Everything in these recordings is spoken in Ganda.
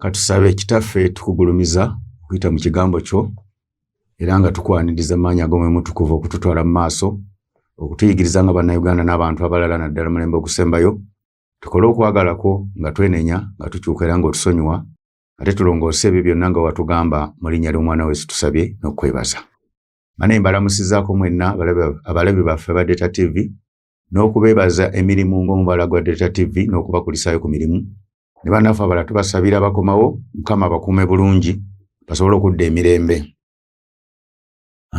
Katusabe kitaffe tukugulumiza okuyita mu kigambo kyo era nga tukwaniriza maanyi ag'Omwoyo Mutukuvu okututwala mu maaso okutuyigiriza nga bannayuganda n'abantu abalala naddala mulembe ogusembayo tukole okwagalako nga twenenya nga tukyuka era ng'otusonyiwa ate tulongoose ebyo byonna nga watugamba mu linnya ly'Omwana w'Yesu tusabye n'okwebaza. Mane mbalamusizaako mwenna abalabi baffe ba Data TV n'okubeebaza emirimu ng'omubala gwa Data TV n'okubakulisaayo ku mirimu. Ne bannaffe abalala tubasabira bakomawo Mukama bakuume bulungi basobole okudda emirembe.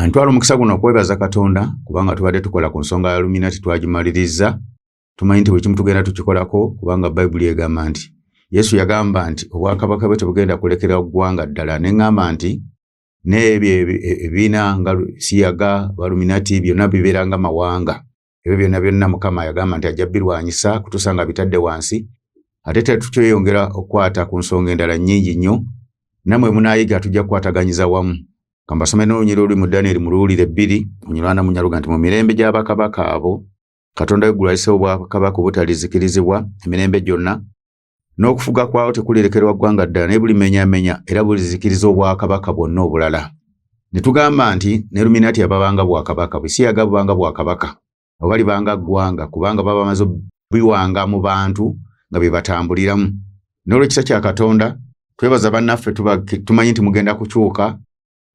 Ntwala omukisa guno okwebaza Katonda kubanga tubadde tukola ku nsonga ya Illuminati twagimaliriza. Tumanyi nti buli kimu tugenda tukikolako kubanga Bayibuli egamba nti Yesu yagamba nti obwakabaka bwe tebugenda kulekera ggwanga ddala. Ne ŋŋamba nti n'ebyo ebiina nga Siyaga Illuminati byonna bibeeranga mawanga. Ebyo byonna Mukama yagamba nti ajja birwanyisa kutuusa nga bitadde wansi. Ate tetukyeyongera okukwata ku nsonga endala nnyingi nnyo. Nammwe munaayiga tujja kukwataganyiza wamu. Kambasome n'olunyira oluli mu Daniel mu Luwulire 2 Munyirwana munyaluga nti mu mirembe gy'abakabaka abo Katonda weggulu ayiseewo obwakabaka obutalizikirizibwa emirembe gyonna n'okufuga kwawo tekulerekerwa ggwanga ddala naye bulimenyaamenya era bulizikiriza obwakabaka bwonna obulala. Ne tugamba nti ne Illuminati ababanga bwakabaka Busiyaga bubanga bwakabaka oba libanga ggwanga kubanga baba bamaze biwanga mu bantu nga bye batambuliramu. N'olw'ekisa kya Katonda twebaza bannaffe tumanyi nti mugenda kukyuka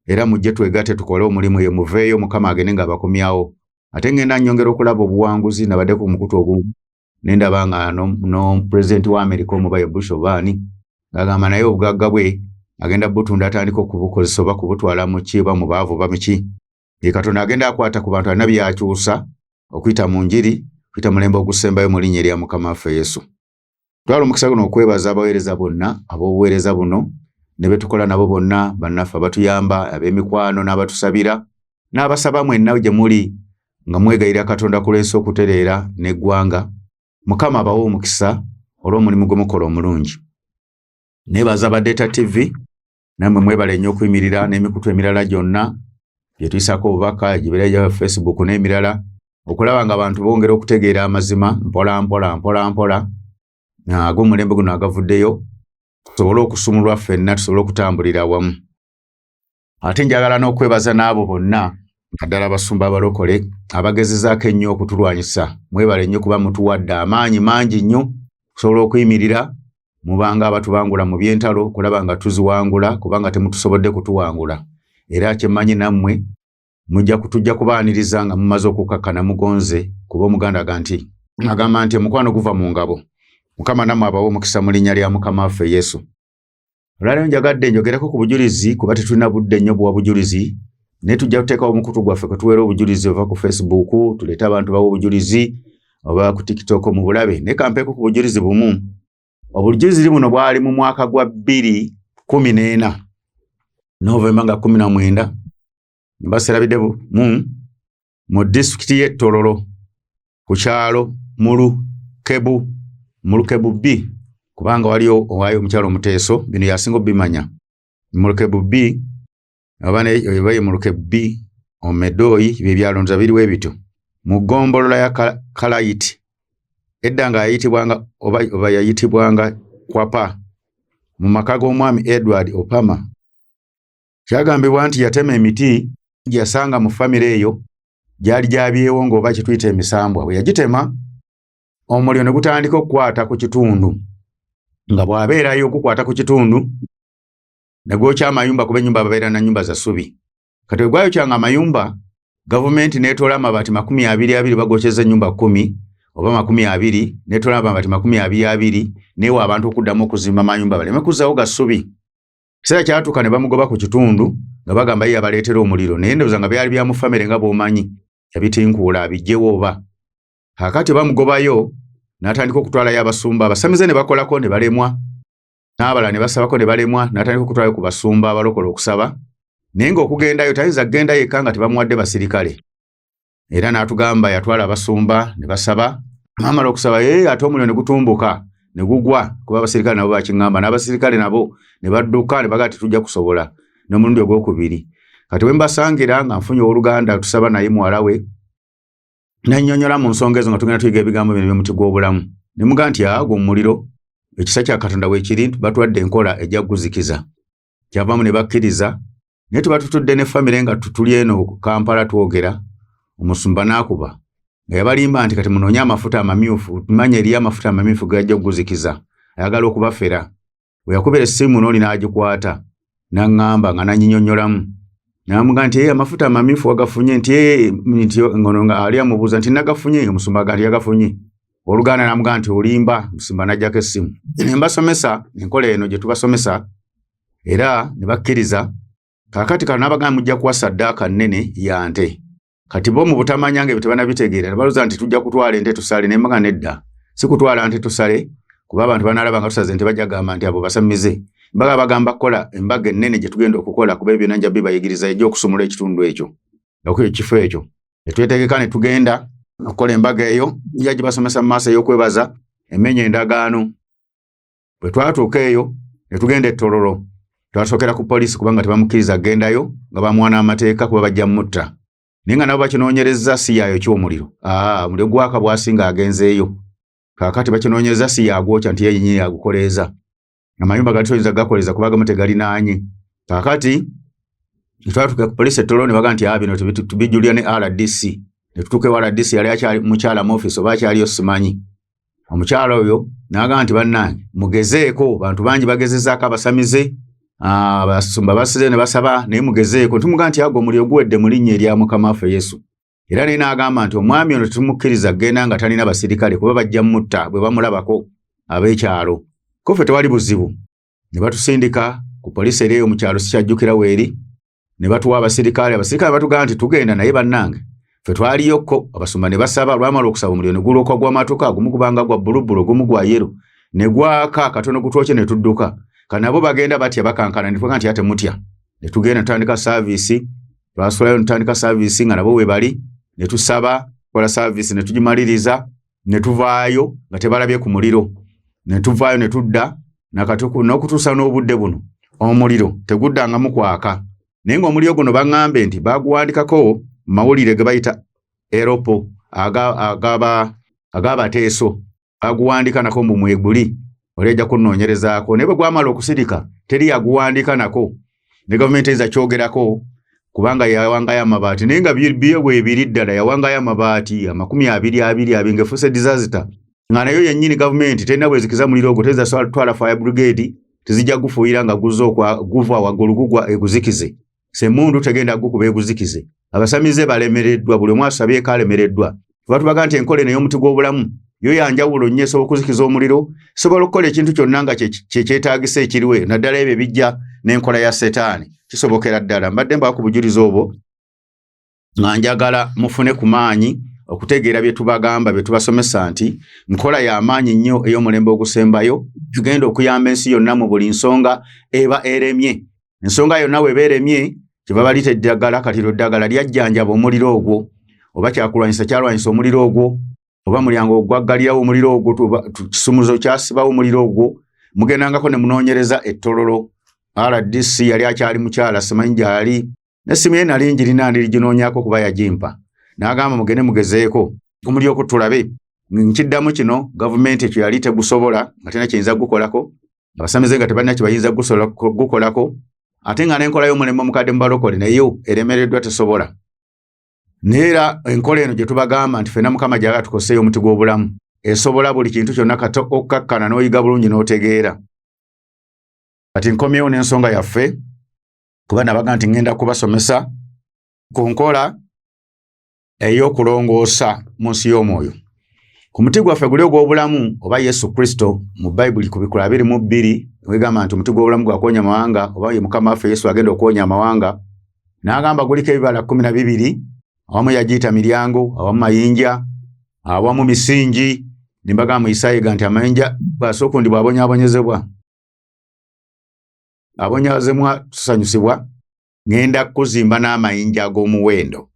era mujje twegatte tukole omulimu ye muveeyo Mukama agende nga bakomyawo. Ate ngenda nnyongera okulaba obuwanguzi nabadde ku mukutu ogumu ne ndaba nga no Pulezidenti wa Amerika omubaye Bush Obama ng'agamba naye obugagga bwe agenda butunda atandika okubukozesa oba kubutwala mu ki oba mu baavu oba miki. Katonda agenda akwata ku bantu alina byakyusa okuyita mu njiri okuyita mulembe ogusembayo mu linnya erya Mukama waffe Yesu. Twala omukisa guno okwebaza abaweereza bonna ab'obuweereza buno ne betukola nabo bonna bannaffe abatuyamba ab'emikwano n'abatusabira n'abasaba mwenna gye muli nga mwegayira Katonda ku lw'ensi okutereera n'eggwanga. Mukama abawe omukisa olw'omulimu gwe mukola omulungi. Neebaza ba Data TV nammwe mwebale nnyo okuyimirira n'emikutu emirala gyonna gye tuyisako obubaka egibeera gya Facebook n'emirala okulaba nga abantu bongera okutegeera amazima mpola mpola ag'omulembe guno agavuddeyo tusobole okusumulwa ffenna tusobole okutambulira awamu. Ate njagala n'okwebaza n'abo bonna naddala abasumba abalokole abagezezaako ennyo okutulwanyisa. Mwebale nnyo kuba mutuwadde amaanyi mangi nnyo okusobola okuyimirira mubanga abatubangula mu by'entalo okulaba nga tuziwangula kubanga temutusobodde kutuwangula. Era kyemmanyi nammwe tujja kubaaniriza nga mumaze okukakkana mugonze kuba omuganda nti agamba nti omukwano guva mu ngabo. Mukama nammwe abawe omukisa mu linnya lya Mukama waffe Yesu. Olwaleero njagadde njogereko ku bujulizi kuba tetulina budde nnyo buwa bujulizi naye tujja kuteekawo omukutu gwaffe kwe tuweera obujulizi ova ku Facebook tuleete abantu bawa obujulizi oba ku TikTok mu bulabe. Naye kampeeko ku bujulizi bumu. Obujulizi buno bwali mu mwaka gwa 2014 Novemba nga 19 mbaserabidde mu disitulikiti y'e Tororo ku kyalo Mulukebu B kubanga waliyo owaayo omukyalo Muteeso bino yasinga obimanya. Mulukebu B oba ye Mulukebu B Omedoyi by'ebyalonza biriwo ebityo mu ggombolola ya Kalayiti edda nga yayitibwanga Kwapa mu maka g'omwami Edward Opama. Kyagambibwa nti yatema emiti gyasanga mu famire eyo gyali gyabyewo ng'oba kye tuyita emisambwa. Bwe yagitema omuliro ne gutandika okukwata ku kitundu nga bw'abeerayo okukwata ku kitundu ne gwokya amayumba kuba ennyumba babeera na nnyumba za ssubi. Kati bwe gwayokyanga amayumba gavumenti n'etoola amabaati 20 bagokyeza ennyumba 10 oba 20 n'etoola amabaati 20 neewa abantu okuddamu okuzimba amayumba baleme kuzzaawo ga ssubi. Kiseera kyatuuka ne bamugoba ku kitundu nga bagamba ye abaleetera omuliro naye ndowooza nga byali bya mu famire nga bw'omanyi yabitinkuula abijjewo oba. Kaakati bamugobayo n'atandika okutwalayo abasumba abasamize ne bakolako ne balemwa n'abalala ne basabako ne balemwa n'atandika okutwalayo ku basumba abalokola okusaba naye ng'okugendayo tayinza kugenda yekka nga tebamuwadde basirikale. Era n'atugamba yatwala abasumba ne basaba amala okusaba ate omuliro ne gutumbuka ne gugwa kuba abasirikale nabo bakiŋŋamba n'abasirikale nabo ne badduka ne bagaa tetujja kusobola n'omulundi ogwokubiri. Kati bwe mbasangira nga nfunye owooluganda tusaba naye muwala we nannyonnyola mu nsonga ezo nga tugenda tuyiga ebigambo bino by'omuti gw'obulamu ne mugaa nti agwo omuliro ekisa kya Katonda weekiri batuwadde enkola ejja kuguzikiza kyavamu ne bakkiriza naye tuba tutudde ne famire nga tutuli eno Kampala twogera omusumba n'akuba nga yabalimba nti kati munoonye amafuta amamyufu tumanye eriyo amafuta amamyufu gajja okuguzikiza ayagala okubafera bwe yakubira essimu n'oli n'agikwata n'aŋŋamba nga nanyinyonnyolamu n'amugamba nti amafuta amamyufu wagafunye nti ngono nga ali amubuuza nti nagafunye omusumba nga nti yagafunye Oluganda n'amugamba nti olimba omusumba n'ajjako essimu ne mbasomesa enkola eno gye tubasomesa era ne bakkiriza kaakati kano n'abagamba mujja kuwa ssaddaaka nnene ya nte kati bo mu butamanya nga tebanabitegeera ne balooza nti tujja kutwala ente tusale ne mbaga nedda si kutwala nte tusale kuba abantu banaalaba nga tusaze nte bajja gamba nti abo basamize mbaga bagamba kukola embaga ennene gye tugenda okukola kuba ebyo nanja bibayigiriza ejja okusumula ekitundu ekyo ekifo ekyo ne twetegeka ne tugenda okukola embaga eyo njja gibasomesa mu maaso ey'okwebaza emmenya endagaano bwe twatuuka eyo ne tugenda ettololo twasookera ku poliisi kubanga tebamukkiriza gendayo nga bamuwana amateeka kuba bajja mutta naye nga nabo bakinoonyereza si yaayo ky'omuliro omuliro gwaka bwasinga agenzeeyo kaakati bakinoonyereza si yaagwokya nti yenyini yagukoleeza amayumba gali toyinza gakoleza kuba agamu tegalinaanye kaakati twatuuka ku poliisi ettololo ne baga nti bino tubijjulira ne RDC ne tutuuka ewa RDC yali akyali mukyala mu ofiisi oba akyaliyo simanyi omukyala oyo n'agamba nti bannange mugezeeko bantu bangi bagezezaako abasamize abasumba basize ne basaba naye mugezeeko tumugamba nti ago omuliro guwedde mu linnya erya Mukama waffe Yesu era naye n'agamba nti omwami ono tetumukkiriza genda nga talina basirikale kuba bajja mutta bwe bamulabako ab'ekyalo ko ffe tewali buzibu ne batusindika ku poliisi ereeyo mu kyalo sikyajjukira weeri ne batuwa abasirikale batugamba nti tugenda naye bannange ffe twaliyokko abasumba ne basaba lwamala okusaba omuliro ne gulooka gw'amatuka gumu gubanga gwa bbulubbulu gumu gwa yero ne gwaka katono gutwokye ne tudduka kanabo bagenda batya bakankana ne tuga nti ate mutya ne tugenda tutandika saaviisi twasulayo ne tutandika saaviisi nga nabo we bali ne tusaba kola saaviisi ne tugimaliriza ne tuvaayo nga tebalabye ku muliro ne tuvaayo ne tudda n'okutuusa n'obudde buno omuliro teguddangamu kwaka naye ng'omuliro guno baŋŋambe nti baguwandikako mawulire ge bayita eropo ag'abateeso baguwandika nako mbu mweguli olejja kunnoonyerezaako naye bwe gwamala okusirika teri yaguwandika nako ne gavumenti eyinza kyogerako kubanga yawangayo amabaati naye nga byo bwebiri ddala yawangayo amabaati 20 ng'efuuse disaster nga nayo yennyini gavumenti terina bwezikiza muliro ogwo tezza twala fire brigade tezijja gufuuyira nga guva waggulu gugwa eguzikize semundu tegenda gukuba eguzikize abasamize balemereddwa buli omu asabyeko alemereddwa tuba tubaga nti enkola eno ey'omuti gw'obulamu yo yanjawulo nnyo esobola okuzikiza omuliro sobola okukola ekintu kyonna nga kyetaagisa ekiriwe naddala ebyo bijja n'enkola ya setaani kisobokera ddala mbadde mbaka ku bujulizi obwo nga njagala mufune ku maanyi okutegeera bye tubagamba bye tubasomesa nti nkola y'amaanyi nnyo ey'omulembe ogusembayo tugenda okuyamba ensi yonna mu buli nsonga eba eremye ensonga yonna weba eremye kyebaba lita eddagala kati lyo ddagala lyajjanjaba omuliro ogwo oba kyakulwanyisa kyalwanyisa omuliro ogwo oba mulyango ogwaggalirawo omuliro ogwo kisumuzo kyasibawo omuliro ogwo mugendangako ne munoonyereza ettololo RDC yali akyali mukyala simanyi gyali nessimu ye nali njirina ndiginoonyako kuba yagimpa n'agamba mugende mugezeeko omuliro ogwo tulabe nkiddamu kino gavumenti ekyo yali tegusobola nga tena kiyinza gukolako abasamize nga tebalina kibayinza gukolako ate nga n'enkola y'omulembe omukadde mubalokole nayo eremereddwa tesobola neera enkola eno gye tubagamba nti ffenna Mukama gy'agala tukoseeyo omuti gw'obulamu esobola buli kintu kyonna kati okkakkana n'oyiga bulungi n'otegeera kati nkomyewo n'ensonga yaffe kuba nabaga nti ŋŋenda kubasomesa ku nkola ey'okulongoosa mu nsi y'omwoyo ku muti gwaffe guli ogw'obulamu oba Yesu Kristo mu Bayibuli ku bikula 22 wegamba nti omuti gw'obulamu gwakonya amawanga oba ye Mukama waffe Yesu agenda okuwonya amawanga n'agamba guliko ebibala 12 awamu yagiyita miryango awamu mayinja awamu misingi nimbaga mu Isaya nti amayinja bwasooka ndi bwabonyaabonyezebwa abonyaazemwa tusanyusibwa ngenda kuzimba n'amayinja ag'omuwendo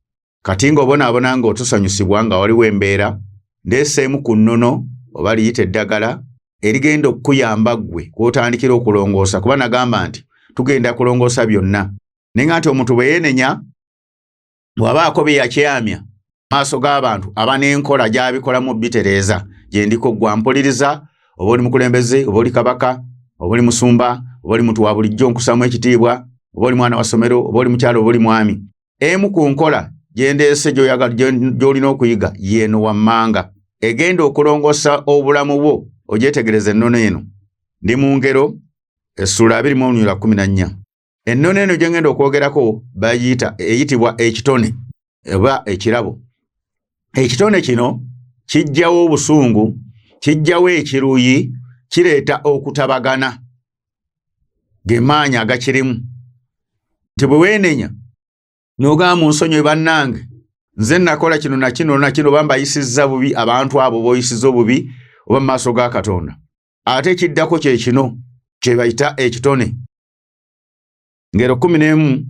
kati ng'obonaabona ng'otusanyusibwa nga waliwo embeera ndeeseemu ku nnono oba liyita eddagala erigenda okukuyamba ggwe kw'otandikira okulongoosa kuba nagamba nti tugenda kulongoosa byonna naye nga nti omuntu bwe yeenenya bw'abaako bye yakyamya maaso g'abantu aba n'enkola gy'abikolamu bitereeza gye ndiko gwa mpuliriza oba oli mukulembeze, oba oli kabaka, oba oli musumba, oba oli muntu wa bulijjo nkusamu ekitiibwa, oba oli mwana wa ssomero, oba oli mukyalo, oba oli mwami. Emu ku nkola gyendeese gy'olina okuyiga yeeno wammanga. Egenda okulongosa obulamu bwo ogyetegereza ennono eno. Ndi mu Ngero essula 2:14. Ennono eno gye ngenda okwogerako eyitibwa ekitone oba ekirabo. Ekitone kino kijjawo obusungu, kijjawo ekiruyi, kireeta okutabagana gemaanyi agakirimu. Nti bwe weenenya n'ogamba munsonyiwe bannange, nze nakola kino na kino na kino, bambayisizza bubi abantu abo b'oyisiza obubi oba mu maaso ga Katonda. Ate kiddako kye kino kye bayita ekitone. Ngero 11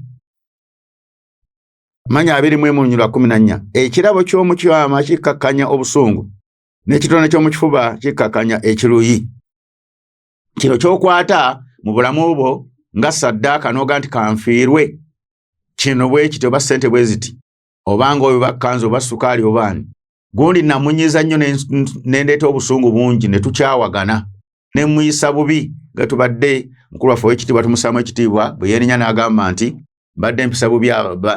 manya 2:14. Ekirabo ky'omu kyama kikakkanya obusungu, n'ekitone ky'omukifuba kikakkanya ekiruyi. Kino ky'okwata mu bulamu bwo nga ssaddaaka n'oga nti kanfiirwe. Kino bwe kityo oba ssente bwe ziti, obanga oyo bakkanzu oba sukaali obaani. Gundi namunyiza nnyo nendeeta obusungu bungi ne tukyawagana ne muyisa bubi nga tubadde mukulu waffe w'ekitiibwa tumusaamu ekitiibwa bwe yeenenya n'agamba nti mbadde mpisa bubi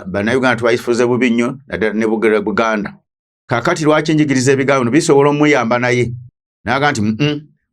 bannayuganda tubayifuze bubi nnyo naddala ne Buganda. Kaakati lwaki njigiriza ebigambo bino bisobola omuyamba naye. N'aga nti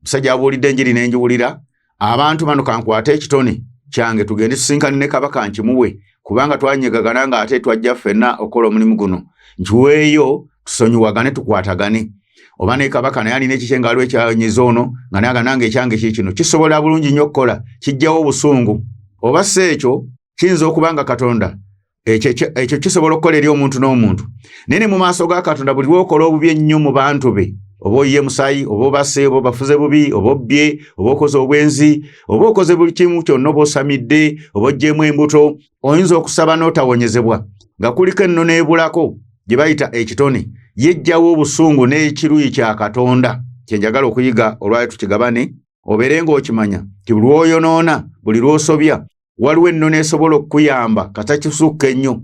musajja abuulidde enjiri n'enjiwulira, abantu bano kankwate ekitone kyange tugende tusinkane ne kabaka nkimuwe, kubanga twanyegagana nga ate twajja ffenna okola omulimu guno. Nkiweeyo tusonyiwagane tukwatagane. Oba ne kabaka naye alina ekikye ng'aliwo ekyanyiza ono nga naga nange ekyange kiikino. Kisobola bulungi nnyo okukola, kijjawo obusungu. Oba si ekyo kiyinza okuba nga Katonda ekyo kisobola okukola eri omuntu n'omuntu. Naye ne mu maaso ga Katonda buli lw'okola obubi ennyo mu bantu be, oba oyiye musaayi, oba obase, oba obafuze bubi, oba obbye, oba okoze obwenzi, oba okoze buli kimu kyonna, oba osamidde, oba oggyemu embuto, oyinza okusaba n'otawonyezebwa nga kuliko ennono ebulako gye bayita ekitone. Yejjawo obusungu n'ekiruyi kya Katonda. Kye njagala okuyiga olwayo tukigabane, obeere ng'okimanya ti buli lw'oyonoona, buli lw'osobya, waliwo ennono esobola okukuyamba katakisukka ennyo.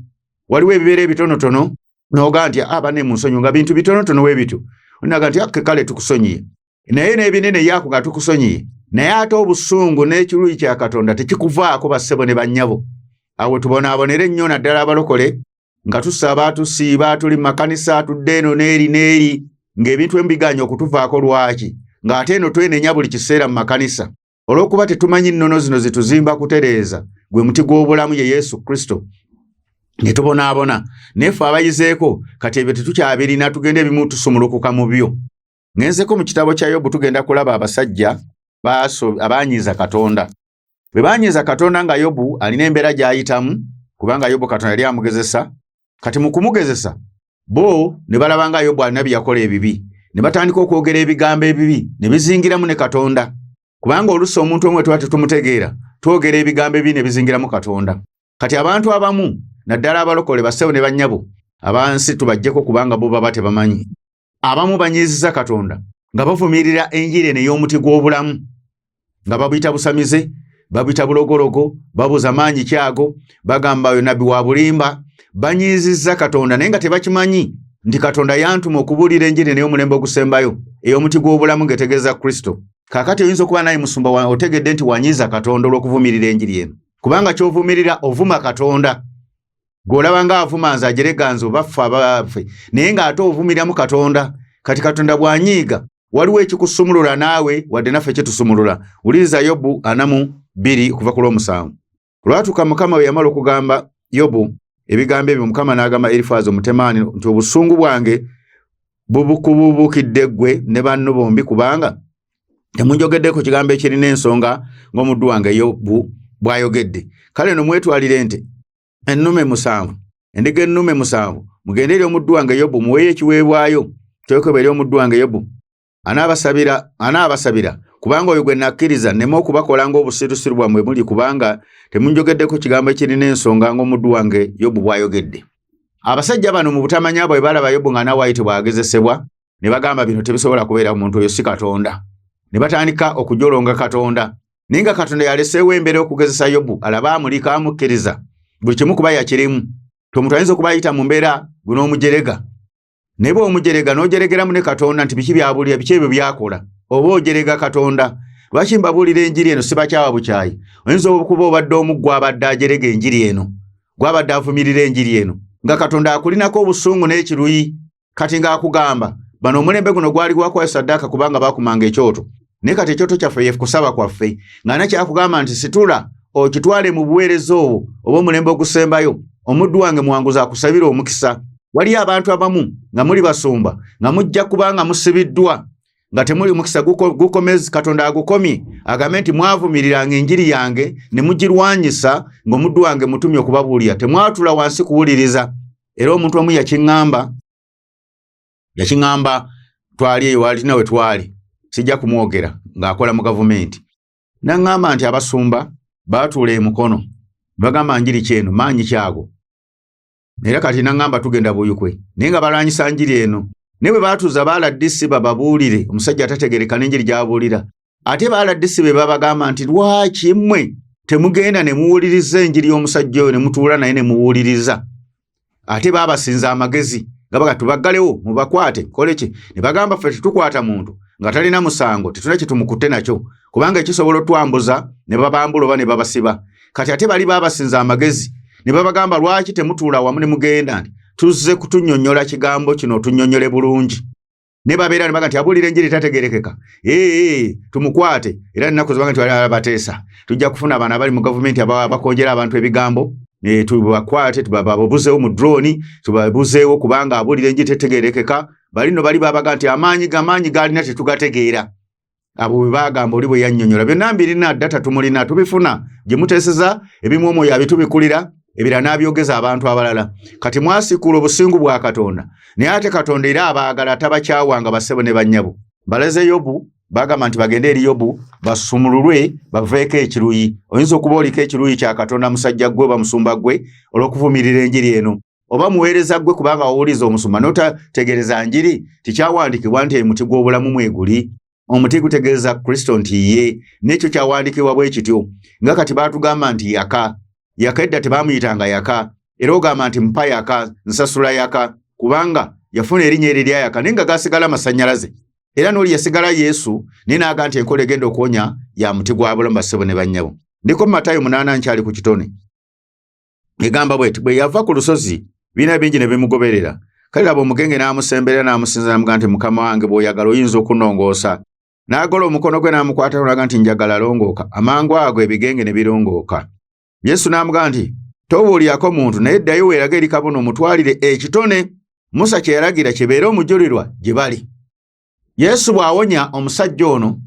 Waliwo ebibeera ebitonotono n'oga nti bane mu nsonyi nga bintu bitonotono we bityo. Onaga nti kale tukusonyiye. Naye n'ebinene yaako nga tukusonyiye. Naye ate obusungu n'ekiruyi kya Katonda tekikuvaako bassebo ne bannyabo. Awo tubonaabonere nnyo naddala abalokole nga tusaba, tusiiba, tuli mu makanisa, tudde eno n'eri ng'ebintu embiganya okutuvaako lwaki, ng'ate eno twenenya buli kiseera mu makanisa. Olw'okuba tetumanyi nnono zino zituzimba kutereeza, gwe muti gw'obulamu ye Yesu Kristo. Ne tubonaabona, nefe abayizeeko kati ebyo tetukyabirina, tugenda ebimu tusumulukuka mu byo. Ngenzeko mu kitabo kya Yobu tugenda kulaba abasajja abaanyiiza Katonda. Bwe baanyiiza Katonda nga Yobu alina embeera gy'ayitamu, kubanga Yobu Katonda yali amugezesa. Kati mu kumugezesa bo ne balaba nga Yobu alina bye yakola ebibi, ne batandika okwogera ebigambo ebibi ne bizingiramu ne Katonda. Kubanga oluusi omuntu omwe tuba tetumutegeera, twogera ebigambo ebibi ne bizingiramu Katonda. Kati abantu abamu naddala abalokole bassebo ne bannyabo abansi tubajjeko kubanga bo baba tebamanyi. Abamu banyiiziza Katonda nga bavumirira enjiri eno ey'omuti gw'obulamu, nga babuyita busamize, babuyita bulogologo, babuza maanyi kyago, bagamba oyo nabbi wa bulimba. Banyiizizza Katonda naye nga tebakimanyi nti Katonda yantuma okubuulira enjiri ey'omulembe ogusembayo ey'omuti gw'obulamu ng'etegeeza Kristo. Kaakati oyinza okuba naye musumba otegedde nti wanyiiza Katonda olw'okuvumirira enjiri eno, kubanga ky'ovumirira ovuma Katonda. Gw'olaba ng'avuma nze ajerega nze oba ffe abaffe, naye ng'ate ovumiramu Katonda. Kati Katonda bw'anyiiga waliwo ekikusumulula naawe wadde naffe kyetusumulula. Wuliriza Yobu 4:2 okuva ku lw'omusanvu. Olwatuuka Mukama we yamala okugamba Yobu ebigambo ebyo, Mukama n'agamba Erifaazi Omutemaani nti obusungu bwange bubukubuubukidde ggwe ne banno bombi, kubanga temunjogeddeko kigambo ekirina ensonga ng'omuddu wange Yobu bw'ayogedde. Kale no mwetwalire ente ennume 7, endiga ennume 7, mugende eri omuddu wange Yobu muweeyo ekiweebwayo kyokebwa eri omuddu wange Yobu. Anaabasabira kubanga oyo gwe nakkiriza nneme okubakola ng'obusirusiru bwammwe muli, kubanga temunjogeddeko kigambo ekirina ensonga ng'omuddu wange Yobu bw'ayogedde. Abasajja bano mu butamanya bwe balaba Yobu nga nawe ayite bwagezesebwa, ne bagamba bino tebisobola kubeera omuntu oyo si Katonda. Ne batandika okujolonga Katonda. Naye nga Katonda yaleseewo embeera okugezesa Yobu, alaba amulika amukkiriza. Buli kimu kuba yakirimu. Omuntu ayinza okuba ayita mu mbeera guno omujerega. Ne bwe omujerega n'ojeregeramu ne Katonda nti biki byabulira, biki ebyo byakola. oba ojerega Katonda. Lwaki mbabuulira enjiri eno sibakyawa bukyayi? Oyinza okuba obadde omu gw'abadde ajerega enjiri eno, gw'abadde avumirira enjiri eno, nga Katonda akulinako obusungu n'ekiruyi, kati ng'akugamba bano omulembe guno gwali gwakuwa ssaddaaka kubanga baakumanga ekyoto, naye kati ekyoto kyaffe ye kusaba kwaffe, nga nakyakugamba nti situla okitwale mu buweereza obwo oba omulembe ogusembayo, omuddu wange muwanguzi akusabira omukisa. Waliyo abantu abamu nga muli basumba nga mujja kubanga musibiddwa nga temuli mukisa gukomezi, Katonda agukomye agambe nti mwavumiriranga enjiri yange ne mugirwanyisa ng'omuddu wange mutumye okubabuulira, temwatula wansi kuwuliriza. Era omuntu omu yakiŋŋamba twali eyo wali nawe twali, sijja kumwogera, ng'akola mu gavumenti. Naŋŋamba nti abasumba baatuula emukono bagamba njiri kyeno maanyi kyago, era kati naŋŋamba tugenda buyukwe, naye nga balwanyisa njiri eno. Ne bwe baatuuza baaladdisi bababuulire, omusajja atategereka n'enjiri gy'abuulira, ate baaladdisi be babagamba nti lwaki mmwe temugenda ne muwuliriza enjiri y'omusajja oyo ne mutuula naye ne muwuliriza? Ate baabasinza amagezi gabaga tubaggalewo mubakwate kole ki? Ne bagamba ffe tetukwata muntu nga talina musango, tetuna kye tumukutte nakyo, kubanga ekisobola otwambuza ne babambula oba ne babasiba. Kati ate bali baabasinza amagezi ne babagamba lwaki temutuula wamu ne mugenda nti tuzze kutunnyonnyola kigambo kino otunnyonnyole bulungi. Ne babeera ne baga nti abuulira enjiri tategerekeka, tumukwate. Era ennaku zibaga nti wali abateesa, tujja kufuna abaana bali mu gavumenti abakonjera abantu ebigambo, tubakwate tubabuzeewo mu drone, tubabuzeewo kubanga abuulira enjiri tategerekeka. Bali no bali babaga nti amaanyi galina tetugategeera. Abo bwe bagamba oli bwe yannyonnyola byonna mbirina data tumulina tubifuna gye muteeseza ebimu omwoyo abitubikulira ebirala n'abyogeza abantu abalala. Kati mwasikula obusingu bwa Katonda, naye ate Katonda era abaagala tabakyawanga bassebo ne bannyabo. Baleze Yobu bagamba nti bagende eri Yobu basumululwe baveeko ekiruyi. Oyinza okuba oliko ekiruyi kya Katonda musajja gwe oba musumba gwe olw'okuvumirira enjiri eno, oba muweereza gwe kubanga wawuliza omusumba n'otategereza njiri. Tikyawandiikibwa nti omuti gw'obulamu mweguli, omuti gutegeeza Kristo nti ye, n'ekyo kyawandiikibwa bwe kityo. Nga kati baatugamba nti yaka edda tebaamuyitanga yaka, era ogamba nti mpa yaka, nsasula yaka, kubanga yafuna erinnya erya yaka, naye nga gasigala masannyalaze. Era n'oli yasigala Yesu, naye n'aga nti enkola egenda okuwonya ya muti gwa bulamu bassebo ne bannyabo. Ndiko mu Matayo 8 nkyali ku kitone. Egamba bweti bwe yava ku lusozi bina bingi ne bimugoberera. Kale laba omugenge n'amusemberera n'amusinza n'amugamba nti Mukama wange bw'oyagala oyinza okunnongoosa. N'agola omukono gwe n'amukwata n'aga nti njagala longooka. Amangu ago ebigenge ne birongooka. Yesu n'amugamba nti tobuulirako muntu, naye ddayo weerage eri kabona omutwalire ekitone Musa kye yalagira kibeere omujulirwa gye bali. Yesu bw'awonya omusajja ono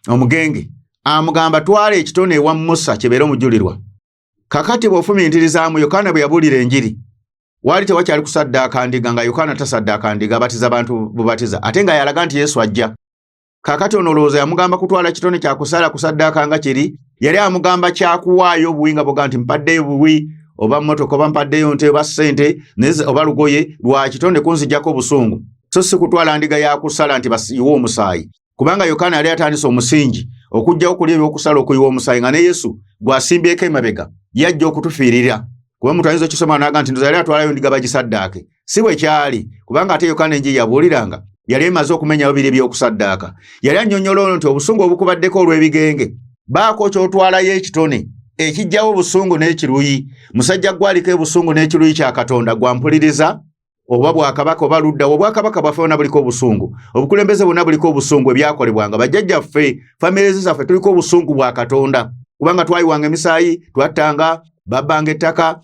omugenge amugamba twala ekitone ewa Musa kibeere omujulirwa. Kakati bw'ofumiitirizaamu Yokaana bwe yabuulira enjiri, waali tewakyali kusaddaaka ndiga nga Yokaana tasaddaaka ndiga abatiza abantu bubatiza, ate nga yalaga nti Yesu ajja. Kakati ono olowooza yamugamba kutwala kitone kya kusala kusaddaaka nga kiri, yali amugamba kyakuwaayo obuwi nga boga nti mpaddeyo buwi oba mmotoka oba mpaddeyo nte oba ssente oba lugoye lwa kitone kunzijjako obusungu, so si kutwala ndiga ya kusala nti basiiwe omusaayi. Kubanga Yokaana yali atandise omusingi okujjawo kulya ebyokusala okuyiwa omusaayi, nga ne Yesu gw'asimbyeko emabega yajja okutufiirira. Kuba omuntu ayinza okisoma n'aga nti ndoza yali atwalayo ndiga bagisaddaake. Si bwe kyali, kubanga ate Yokaana enjiri yabuuliranga yali emaze okumenyawo biri ebyokusaddaaka. Yali annyonnyola nti obusungu obukubaddeko olw'ebigenge baako ky'otwalayo ekitone ekijjawo obusungu n'ekiruyi. Musajja gwaliko obusungu n'ekiruyi kya Katonda gwampuliriza, oba bwakabaka oba ludda obwakabaka bwaffe bwonna buliko obusungu, obukulembeze bwonna buliko obusungu ebyakolebwanga bajjajjaffe, famire zaffe tuliko obusungu bwa Katonda, kubanga twayiwanga emisaayi, twattanga, babbanga ettaka.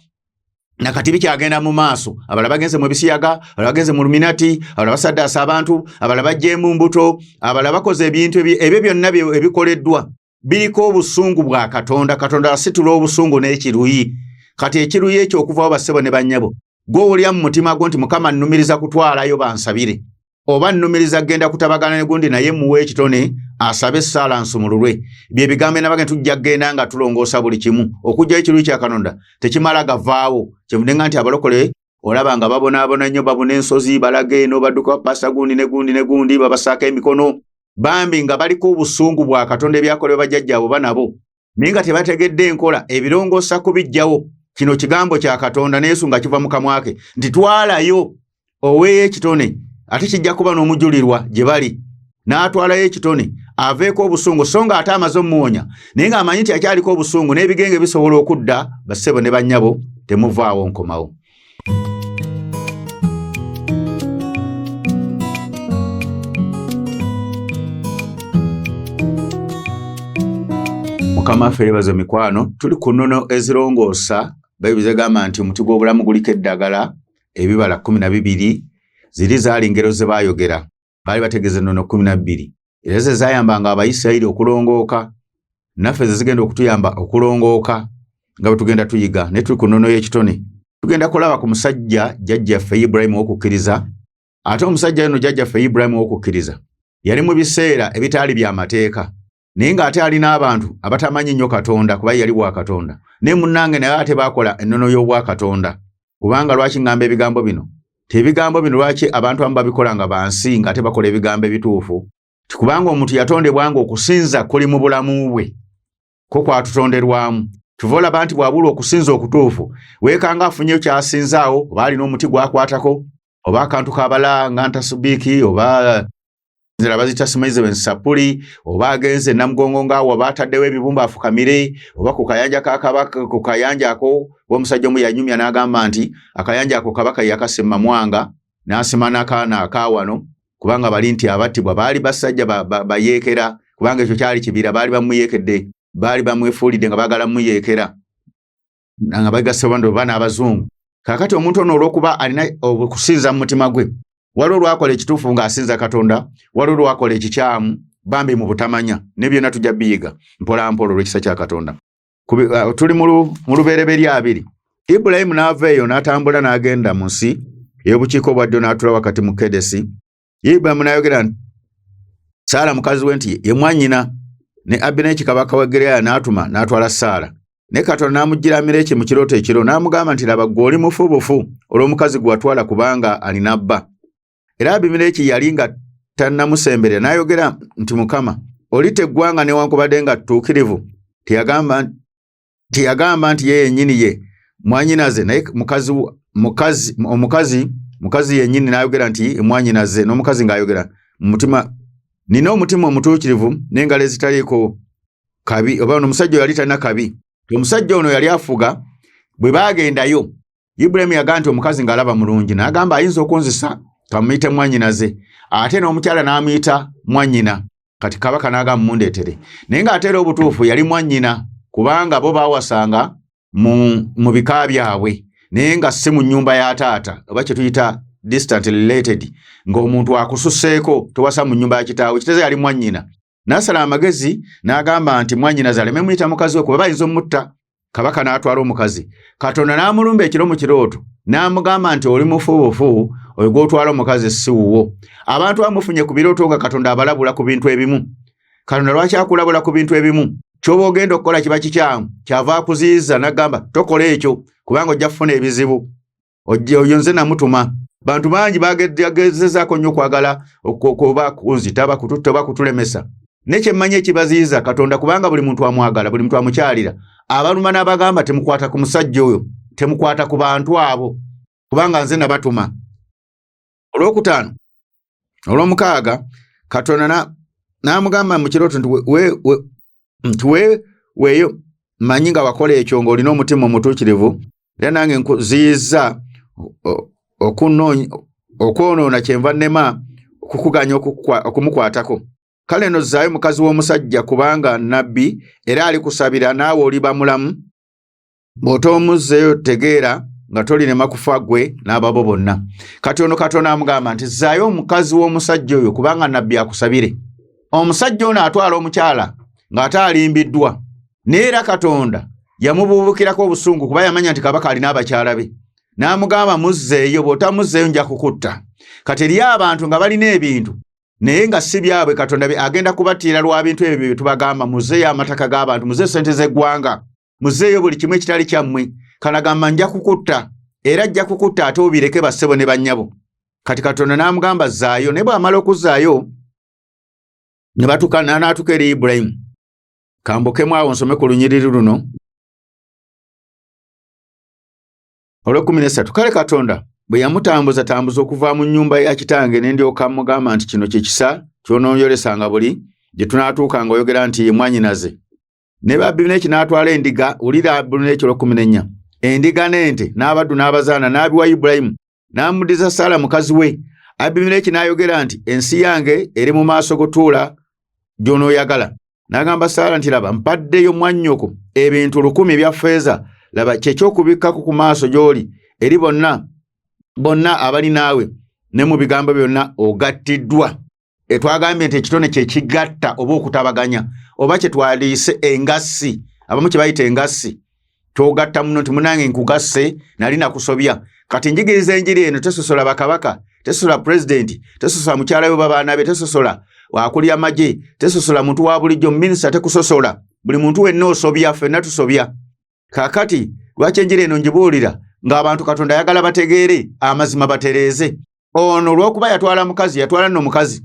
Nakati bikyagenda mu maaso, abalala bagenze mu bisiyaga, abalala bagenze mu luminati, abalala basaddaasa abantu, abalala bajjeemu mbuto, abalala bakoze ebintu ebyo byonna ebikoleddwa biriko obusungu bwa Katonda. Katonda asitula obusungu n'ekiruyi. Kati ekiruyi ekyo okuvawo bassebo ne bannyabo, gw'owulira mu mutima gwo nti Mukama nnumiriza kutwalayo bansabire, oba nnumiriza genda kutabagana ne gundi naye muwe ekitone asabe essaala nsumululwe. Bye bigambo nabage tujja genda nga tulongoosa buli kimu. Okujjayo ekiruyi kya Katonda tekimala gavaawo. Kyevudde nga nti abalokole olaba nga babonaabona nnyo, babuna ensozi, balage eno badduka pasa gundi ne gundi babasaaka emikono, bambi nga baliko obusungu bwa Katonda ebyakolebwa bajjajjaabo banabo, naye nga tebategedde enkola ebirongoosa kubijjawo. Kino kigambo kya Katonda ne Yesu nga kiva mu kamwa ke nti twalayo oweeyo ekitone, ate kijja kuba n'omujulirwa gye bali. N'atwalayo ekitone aveeko obusungu so nga ate amaze omuwonya naye ng'amanyi nti akyaliko obusungu n'ebigenge bisobola okudda bassebo ne bannyabo temuvaawo nkomawo. Mukama waffe yeebaze mikwano, tuli ku nnono ezirongoosa. Bayibuli zegamba nti omuti gw'obulamu guliko eddagala, ebibala 12 ziri zaali ngero ze baayogera, baali bategeeza ennono 12 era ze zaayambanga Abayisirayiri okulongooka, naffe ze zigenda okutuyamba okulongooka nga bwe tugenda tuyiga. Ne tuli ku nnono y'ekitone, tugenda kulaba ku musajja jjajjaffe Ibulayimu w'okukkiriza. Ate omusajja ono jjajjaffe Ibulayimu w'okukkiriza yali mu biseera ebitaali bya mateeka, naye ng'ate alina abantu abatamanyi nnyo Katonda kuba yali bwa Katonda. Ne munnange naye ate baakola ennono y'obwa Katonda. Kubanga lwaki ngamba ebigambo bino? Ebigambo bino lwaki abantu abamu babikola nga bansi ng'ate bakola ebigambo ebituufu? Kubanga omuntu yatondebwa ng'okusinza kuli mu bulamu bwe, ko kwatutonderwamu. Tuva olaba nti bw'abula okusinza okutuufu, weekanga afunyeyo kyasinzaawo, oba alina omuti gwakwatako, oba akantu kabala nga ntasubiiki, oba nzira bazita simaize bensapuli, oba agenze Namugongo ng'awo oba ataddewo ebibumba afukamire, oba ku kayanja kakabaka, ku kayanja ako omusajja omu yanyumya n'agamba nti akayanja ako kabaka yakasema Mwanga n'asima n'akaana akaawano, kubanga bali nti abattibwa baali basajja bayeekera, kubanga ekyo kyali kibira, baali bamuyeekedde, baali bamwefuulidde nga baagala muyeekera nga bagasa bando bana abazungu. Kakati omuntu ono olw'okuba alina okusinza mu mutima gwe, waliwo olwakola ekituufu ng'asinza Katonda, waliwo olwakola ekikyamu bambi mu butamanya, ne byonna tujja biyiga mpola mpola olw'ekisa kya Katonda. Tuli mu lubereberye 2. Ibulayimu n'ava eyo n'atambula n'agenda mu nsi ey'obukiiko obwa ddyo n'atuula wakati mu Kedesi. Ibulayimu n'ayogera nti Saala mukazi we nti ye mwannyina, ne Abimereki kabaka wa Gereyali n'atuma n'atwala Saala. Ne Katonda n'amuggyira Abimereki mu kirooto ekiro n'amugamba nti laba ggwe oli mufubufu olw'omukazi gwe watwala kubanga alina bba. Era Abimereki yali nga tannamusemberera n'ayogera nti Mukama olita eggwanga newankubadde nga tutuukirivu. Teyagamba nti ye yennyini ye mwannyinaze, naye mukazi yennyini n'ayogera nti mwannyinaze, n'omukazi ng'ayogera mu mutima, nina omutima omutuukirivu n'engalo ezitaliiko kabi. Oba omusajja yali talina kabi. Omusajja ono yali afuga. Bwe baagendayo, Ibulayimu yagamba nti omukazi ng'alaba mulungi, n'agamba ayinza okunzisa kamuyite mwannyinaze. Ate n'omukyala n'amuyita mwannyina. Kati kabaka n'agamba mundeetere. Naye ng'ate era obutuufu yali mwannyina, kubanga bo baawasanga mu bika byabwe, naye nga si mu nnyumba ya taata, oba kye tuyita distant related, ng'omuntu akususseeko tewasa mu nnyumba ya kitaawe, kitegeeza yali mwannyina. N'asala amagezi n'agamba nti mwannyinaze aleme muyita mukazi we kuba bayinza omutta. Kabaka n'atwala omukazi. Katonda n'amulumba ekiro mu kirooto n'amugamba nti oli mufubufu, oyo gw'otwala omukazi si wuwo. Abantu bamufunye ku birooto nga Katonda abalabula ku bintu ebimu. Katonda lwaki akulabula ku bintu ebimu? Ky'oba ogenda okukola kiba kikyamu, kyava akuziyiza n'agamba tokola ekyo kubanga ojja kufuna ebizibu. Oyo nze namutuma. Bantu bangi bagezezaako nnyo okwagala okuba kunzita bakututta oba kutulemesa. Nekye mmanyi ekibaziyiza Katonda kubanga buli muntu amwagala, buli muntu amukyalira. Abaluma n'abagamba temukwata ku musajja oyo, temukwata ku bantu abo kubanga nze nabatuma. Olwokutaano, olw'omukaaga, Katonda n'amugamba mu kirooto nti weeyo manyi nga wakola ekyo ng'olina omutima omutuukirivu, era nange nkuziyizza okwonoona kyenva nnema okukuganya okumukwatako. Kale nno zzaayo mukazi w'omusajja kubanga nnabbi era alikusabira naawe oliba mulamu. Bw'otoomuzzeeyo tegeera nga tolinema kufa ggwe n'ababo bonna. Kati ono Katonda amugamba nti zzaayo omukazi w'omusajja oyo kubanga nnabbi akusabire. Omusajja ono atwala omukyala ng'ate alimbiddwa, naye era Katonda yamubuubukirako obusungu kuba yamanya nti kabaka alina abakyala be. N'amugamba muzzeeyo, bw'otamuzzeeyo nja kukutta. Kati eriyo abantu nga balina ebintu naye nga si byabwe, Katonda agenda kubattira lwa bintu ebyo bye tubagamba. Muzzeeyo amataka g'abantu, muzzeeyo ssente z'eggwanga, muzzeeyo buli kimu ekitali kyammwe. Kanagamba nja kukutta, era ajja kukutta ate obireke bassebo ne bannyabo. Kati Katonda n'amugamba zzaayo, ne bw'amala okuzzaayo ne batukana n'atuuka eri Ibulayimu. Kambukemu awo nsome ku lunyiriri luno. Olw'ekkumi. Kale Katonda bwe yamutambuza okuva mu nnyumba ya kitange ne ndyoka mugamba nti kino kye kisa ky'onoonyolesanga buli gye tunaatuuka ng'oyogera nti ye mwanyinaze. Ne Abimeleki n'atwala endiga, ulira Abimeleki 14, endiga n'ente n'abaddu n'abazaana n'abiwa Ibulayimu, n'amuddiza Saala mukazi we. Abimeleki n'ayogera nti ensi yange eri mu maaso go, tuula gy'onooyagala. N'agamba Saala nti laba mpaddeyo mwannyoko ebintu 1000 ebya ffeeza, laba kyeky'okubikkako ku maaso gy'oli eri bonna abali naawe, ne mu bigambo byonna ogattiddwa. Twagambye nti ekitone kye kigatta oba okutabaganya, oba kye twaliise engassi, abamu kye bayita engassi. Togatta muno nti munange nkugasse, nali nakusobya. Kati njigiriza enjiri eno, tesosola bakabaka, tesosola pulezidenti, tesosola mukyala we babaana be, tesosola wakulya amagye, tesosola muntu wa bulijjo, minisita tekusosola. Buli muntu wenna osobya, ffenna tusobya. Kakati lwaki enjiri eno njibuulira ng'abantu Katonda ayagala bategeere amazima batereeze? Ono olw'okuba yatwala mukazi, yatwala nno mukazi,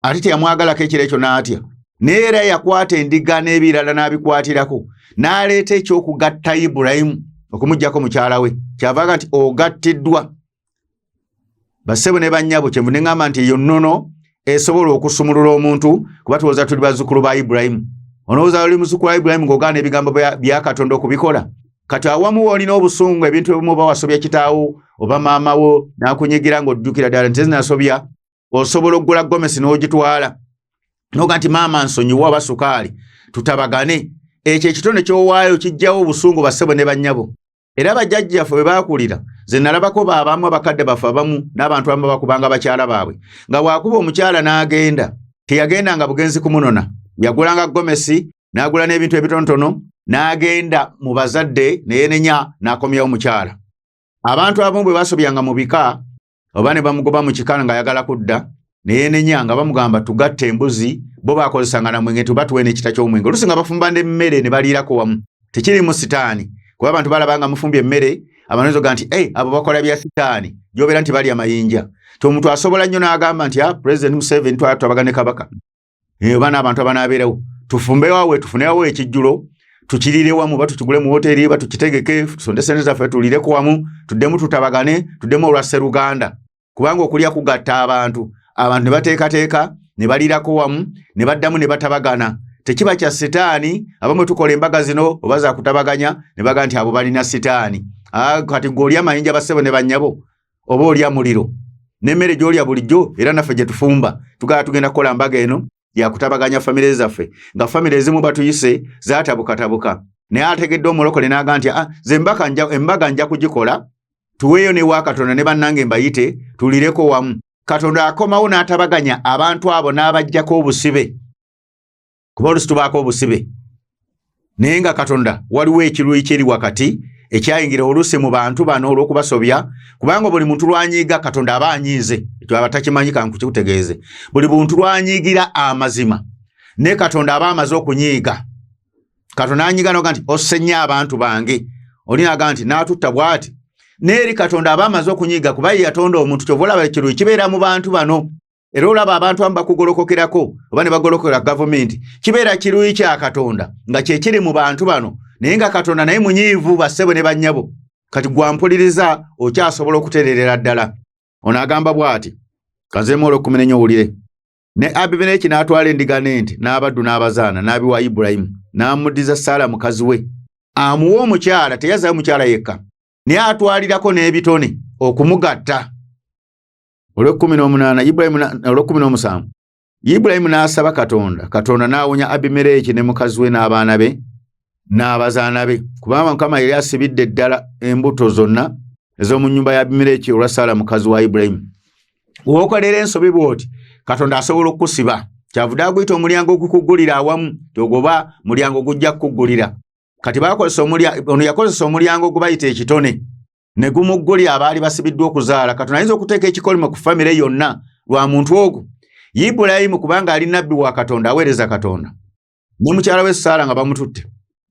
ate teyamwagalako ekiro ekyo n'atya. Neera yakwata endiga n'ebirala n'abikwatirako, n'aleeta ekyokugatta Ibulayimu okumuggyako mukyala we. Kyavaga nti ogattiddwa. Bassebo ne bannyabo kyenvu ne ŋŋamba nti eyo nnono esobola okusumulula omuntu, kuba tulowooza tuli bazzukulu ba Ibulayimu. Onowooza oli muzzukulu wa Ibulayimu ng'ogaana ebigambo bya Katonda okubikola? Kati awamu woolina obusungu, ebintu ebimu oba wasobya kitaawo oba maama wo n'akunyigira ng'ojjukira ddala nti zinasobya, osobola okugula gomesi n'ogitwala noga nti maama nsonyiwa oba sukaali, tutabagane. Ekyo ekitone ky'owaayo kijjawo obusungu bassebo ne bannyabo. Era bajjajjaffe bwe baakulira, ze nalabako baabamu abakadde baffe abamu n'abantu abamu bakubanga bakyala baabwe, nga bw'akuba omukyala n'agenda, teyagendanga bugenzi kumunona, yagulanga gomesi n'agula n'ebintu ebitonotono n'agenda mu bazadde neyenenya n'akomyawo mukyala. Abantu abamu bwe basobyanga mu bika oba ne bamugoba mu kikala ng'ayagala kudda neyenenya nga bamugamba tugatte embuzi, bo baakozesanga na mwenge tubatuwe n'ekita ky'omwenge. Oluusi nga bafumba n'emmere ne baliirako wamu, tekirimu sitaani. Kuba abantu balabanga mufumbye emmere, abantu ga nti abo bakola bya sitaani, gy'obeera nti balya mayinja. Omuntu asobola nnyo n'agamba nti President Museveni twabagane kabaka, oba n'abantu abanaabeerawo, tufumbe wawe, tufune wawe ekijjulo, tukirire wamu, ba tukigule mu hoteri, ba tukitegeke, tusonde sente zaffe tulireko wamu, tuddemu tutabagane, tuddemu olwa Sseruganda. Kubanga okulya kugatta abantu ne bateekateeka ne balirako wamu ne baddamu ne batabagana. Tekiba kya sitaani. Abamu tukola embaga zino oba za kutabaganya ne baga nti abo balina sitaani. Kati g'olya mayinja bassebo ne bannyabo oba olya muliro n'emmere gy'olya bulijjo, era naffe gye tufumba tugenda kukola mbaga eno ya kutabaganya famire zaffe, nga famire ezimu batuyise zaatabukatabuka. Naye ategedde omulokole n'aga nti ze embaga nja kugikola, tuweeyo n'ewa Katonda ne bannange mbayite tulireko wamu. Katonda akomawo n'atabaganya abantu abo n'abajjako obusibe, kuba oluusi tubaako obusibe. Naye nga Katonda waliwo ekiruyi kyeri wakati ekyayingira oluusi mu bantu bano olw'okubasobya, kubanga buli muntu lwanyiiga Katonda aba anyiize. Ekyo abatakimanyi kankikutegeeze. Buli muntu lwanyiigira amazima ne Katonda aba amaze okunyiiga. Katonda anyiiga noga nti osennya abantu bange, oli naga nti n'atutta bw'ati. Neeri Katonda aba amaze okunyiiga kuba ye yatonda omuntu. Kyova olaba ekiruyi kibeera mu bantu bano. Era olaba abantu abamu bakugolokokerako oba ne bagolokera gavumenti, kibeera kiruyi kya Katonda nga kye kiri mu bantu bano. Naye nga Katonda naye munyiivu bassebo ne bannyabo. Kati gwampuliriza okyasobola okutereerera ddala. Ono agamba bw'ati, kanzeemu olw'okumi owulire. Ne Abimeleki n'atwala endiga n'ente n'abaddu n'abazaana n'abiwa Ibulayimu, n'amuddiza Saala mukazi we, amuwa omukyala. Teyazaayo mukyala yekka, naye atwalirako n'ebitone okumugatta. Olw'ekumi Ibulayimu n'asaba Katonda, Katonda n'awonya Abimeleki ne mukazi we n'abaana be n'abazaana be, kubanga Mukama yali asibidde ddala embuto zonna ez'omu nnyumba ya Abimeleki olwa Saala mukazi wa Ibulayimu. W'okolera ensobi bw'oti, Katonda asobola okukusiba. Kyavudde aguyita omulyango ogukuggulira awamu, togoba mulyango gujja kukuggulira. Kati ono yakozesa omulyango gubayita ekitone ne gumuggulira abaali basibiddwa okuzaala. Katonda ayinza okuteeka ekikolimo ku famire yonna lwa muntu ogwo. Ibulayimu kubanga ali nabbi wa Katonda, aweereza Katonda, ne mukyala we Saala nga bamututte,